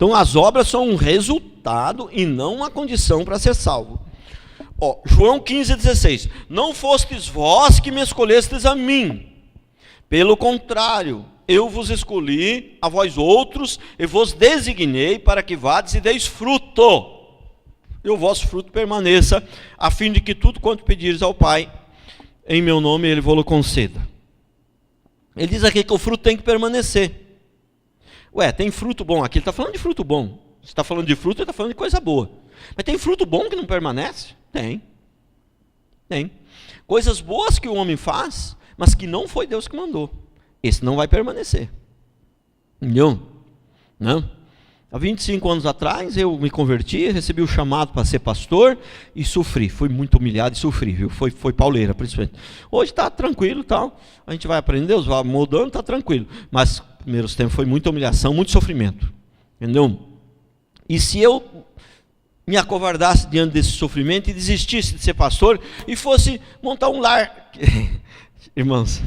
Então as obras são um resultado e não uma condição para ser salvo. João 15,16. Não fostes vós que me escolhestes a mim. Pelo contrário, eu vos escolhi a vós outros e vos designei para que vades e deis fruto. E o vosso fruto permaneça, a fim de que tudo quanto pedires ao Pai, em meu nome, Ele vos conceda. Ele diz aqui que o fruto tem que permanecer. Tem fruto bom aqui, ele está falando de fruto bom. Se está falando de fruto, ele está falando de coisa boa. Mas tem fruto bom que não permanece? Tem. Coisas boas que o homem faz, mas que não foi Deus que mandou. Esse não vai permanecer. Entendeu? Não? Há 25 anos atrás eu me converti, recebi o chamado para ser pastor e sofri. Fui muito humilhado e sofri, viu? Foi pauleira, principalmente. Hoje está tranquilo, tal. A gente vai aprendendo, Deus vai mudando, está tranquilo. Mas nos primeiros tempos foi muita humilhação, muito sofrimento. Entendeu? E se eu me acovardasse diante desse sofrimento e desistisse de ser pastor e fosse montar um lar. Irmãos,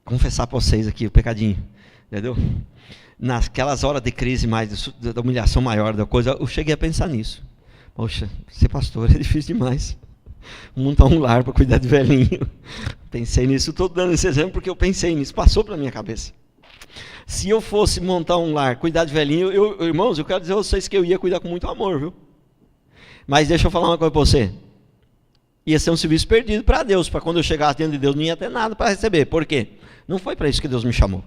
confessar para vocês aqui o pecadinho, entendeu? Naquelas horas de crise mais, da humilhação maior da coisa, eu cheguei a pensar nisso. Poxa, ser pastor é difícil demais. Montar um lar para cuidar de velhinho. Pensei nisso, estou dando esse exemplo porque eu pensei nisso, passou pela minha cabeça. Se eu fosse montar um lar, cuidar de velhinho, irmãos, eu quero dizer a vocês que eu ia cuidar com muito amor, viu? Mas deixa eu falar uma coisa para você. Ia ser um serviço perdido para Deus, para quando eu chegasse diante de Deus, não ia ter nada para receber. Por quê? Não foi para isso que Deus me chamou.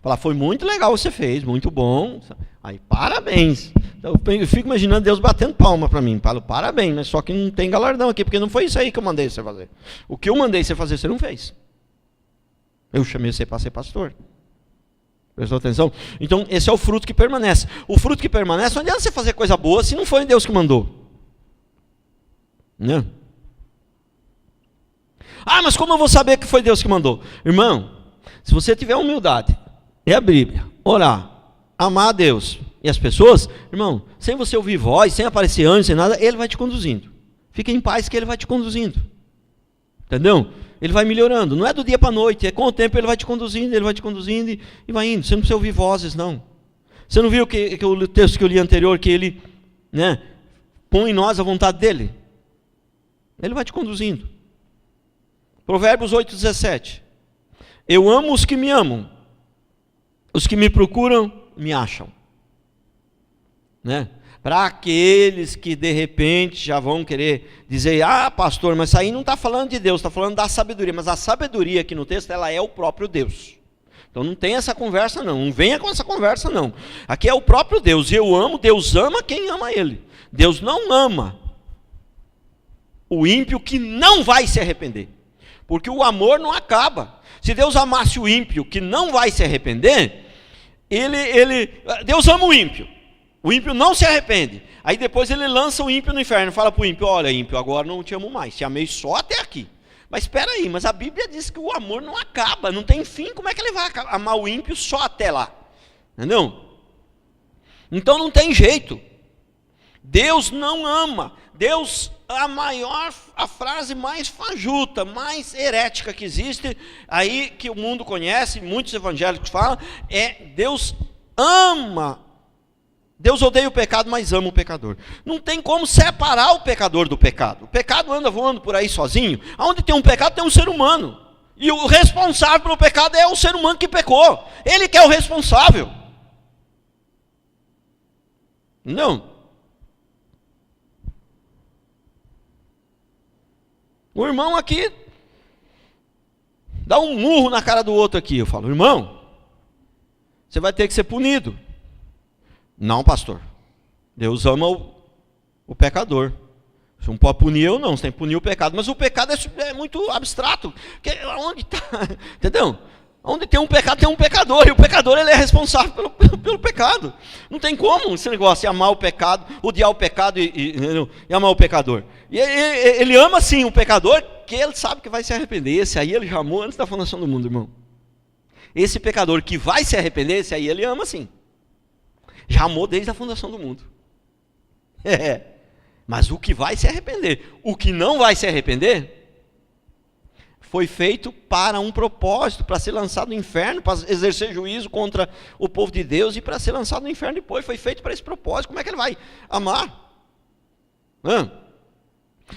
Falar, foi muito legal você fez, muito bom. Aí, parabéns. Então, eu fico imaginando Deus batendo palma para mim. Falo, parabéns, mas só que não tem galardão aqui, porque não foi isso aí que eu mandei você fazer. O que eu mandei você fazer, você não fez. Eu chamei você para ser pastor. Prestou atenção? Então, esse é o fruto que permanece. O fruto que permanece, não adianta você fazer coisa boa se não foi Deus que mandou. Né? Mas como eu vou saber que foi Deus que mandou? Irmão, se você tiver humildade, ler a Bíblia, orar, amar a Deus e as pessoas, irmão, sem você ouvir voz, sem aparecer anjo, sem nada, Ele vai te conduzindo. Fica em paz que Ele vai te conduzindo. Entendeu? Ele vai melhorando. Não é do dia para a noite, é com o tempo Ele vai te conduzindo e vai indo. Você não precisa ouvir vozes, não. Você não viu que o texto que eu li anterior, que Ele põe em nós a vontade dEle? Ele vai te conduzindo. Provérbios 8,17. Eu amo os que me amam. Os que me procuram, me acham. Né? Para aqueles que de repente já vão querer dizer, pastor, mas isso aí não está falando de Deus, está falando da sabedoria. Mas a sabedoria aqui no texto, ela é o próprio Deus. Então não tem essa conversa não, não venha com essa conversa não. Aqui é o próprio Deus, eu amo, Deus ama quem ama Ele. Deus não ama o ímpio que não vai se arrepender. Porque o amor não acaba. Se Deus amasse o ímpio que não vai se arrepender, Deus ama o ímpio não se arrepende. Aí depois Ele lança o ímpio no inferno, fala para o ímpio, olha ímpio, agora não te amo mais, te amei só até aqui. Mas espera aí, mas a Bíblia diz que o amor não acaba, não tem fim, como é que Ele vai amar o ímpio só até lá? Entendeu? Então não tem jeito. Deus não ama. Deus, a frase mais fajuta, mais herética que existe, aí que o mundo conhece, muitos evangélicos falam, é Deus ama. Deus odeia o pecado, mas ama o pecador. Não tem como separar o pecador do pecado. O pecado anda voando por aí sozinho. Onde tem um pecado, tem um ser humano. E o responsável pelo pecado é o ser humano que pecou. Ele que é o responsável. Não. O irmão aqui dá um murro na cara do outro aqui. Eu falo, irmão, você vai ter que ser punido. Não, pastor. Deus ama o pecador. Você não pode punir eu, não. Você tem que punir o pecado. Mas o pecado é muito abstrato. Porque onde está? Entendeu? Onde tem um pecado, tem um pecador. E o pecador ele é responsável pelo pecado. Não tem como esse negócio de amar o pecado, odiar o pecado e amar o pecador. E ele ama sim o pecador, que ele sabe que vai se arrepender. Esse aí ele já amou antes da fundação do mundo, irmão. Esse pecador que vai se arrepender, esse aí ele ama sim. Já amou desde a fundação do mundo. Mas o que vai se arrepender, o que não vai se arrepender, foi feito para um propósito, para ser lançado no inferno, para exercer juízo contra o povo de Deus e para ser lançado no inferno depois. Foi feito para esse propósito. Como é que ele vai amar?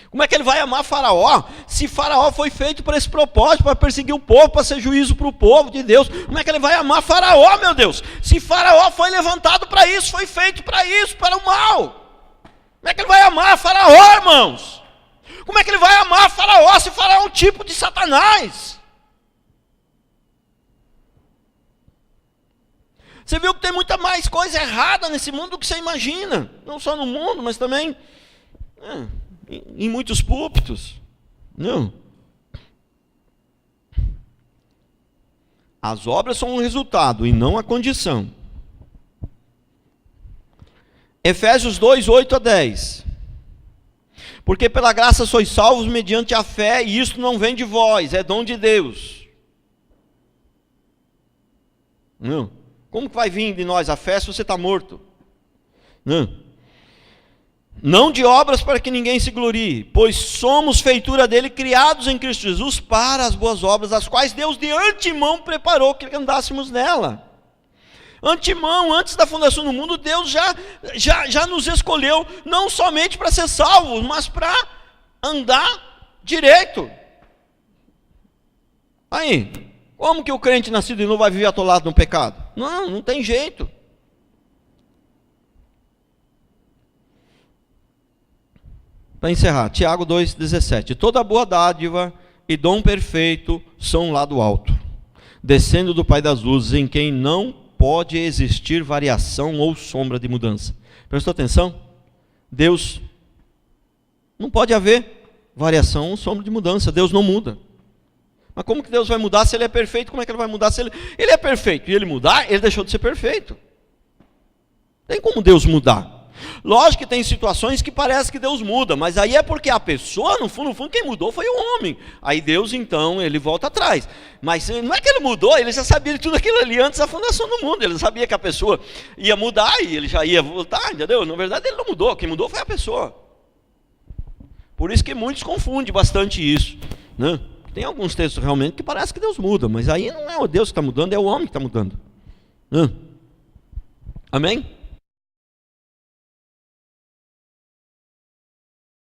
Como é que ele vai amar Faraó? Se Faraó foi feito para esse propósito, para perseguir o povo, para ser juízo para o povo de Deus, como é que ele vai amar Faraó, meu Deus? Se Faraó foi levantado para isso, foi feito para isso, para o mal. Como é que ele vai amar Faraó, irmãos? Como é que ele vai amar Faraó, se Faraó é um tipo de Satanás? Você viu que tem muita mais coisa errada nesse mundo do que você imagina. Não só no mundo, mas também em muitos púlpitos. Não. As obras são um resultado e não a condição. Efésios 2, 8 a 10. Porque pela graça sois salvos mediante a fé, e isto não vem de vós, é dom de Deus. Não. Como que vai vir de nós a fé se você está morto? Não de obras para que ninguém se glorie, pois somos feitura dele, criados em Cristo Jesus para as boas obras, as quais Deus de antemão preparou que andássemos nela. Antemão, antes da fundação do mundo, Deus já nos escolheu, não somente para ser salvos, mas para andar direito. Aí, como que o crente nascido de novo vai viver atolado no pecado? Não tem jeito. Para encerrar, Tiago 2,17. Toda boa dádiva e dom perfeito são lá do alto, descendo do Pai das luzes, em quem não pode existir variação ou sombra de mudança. Prestou atenção? Deus, não pode haver variação ou sombra de mudança. Deus não muda. Mas como que Deus vai mudar se Ele é perfeito? Como é que Ele vai mudar se Ele é perfeito? E Ele mudar, Ele deixou de ser perfeito. Tem como Deus mudar? Lógico que tem situações que parece que Deus muda, mas aí é porque a pessoa, no fundo, quem mudou foi o homem. Aí Deus, então, Ele volta atrás. Mas não é que Ele mudou, Ele já sabia de tudo aquilo ali antes da fundação do mundo. Ele sabia que a pessoa ia mudar e Ele já ia voltar, entendeu? Na verdade, Ele não mudou, quem mudou foi a pessoa. Por isso que muitos confundem bastante isso, né? Tem alguns textos realmente que parece que Deus muda, mas aí não é o Deus que está mudando, é o homem que está mudando. Amém?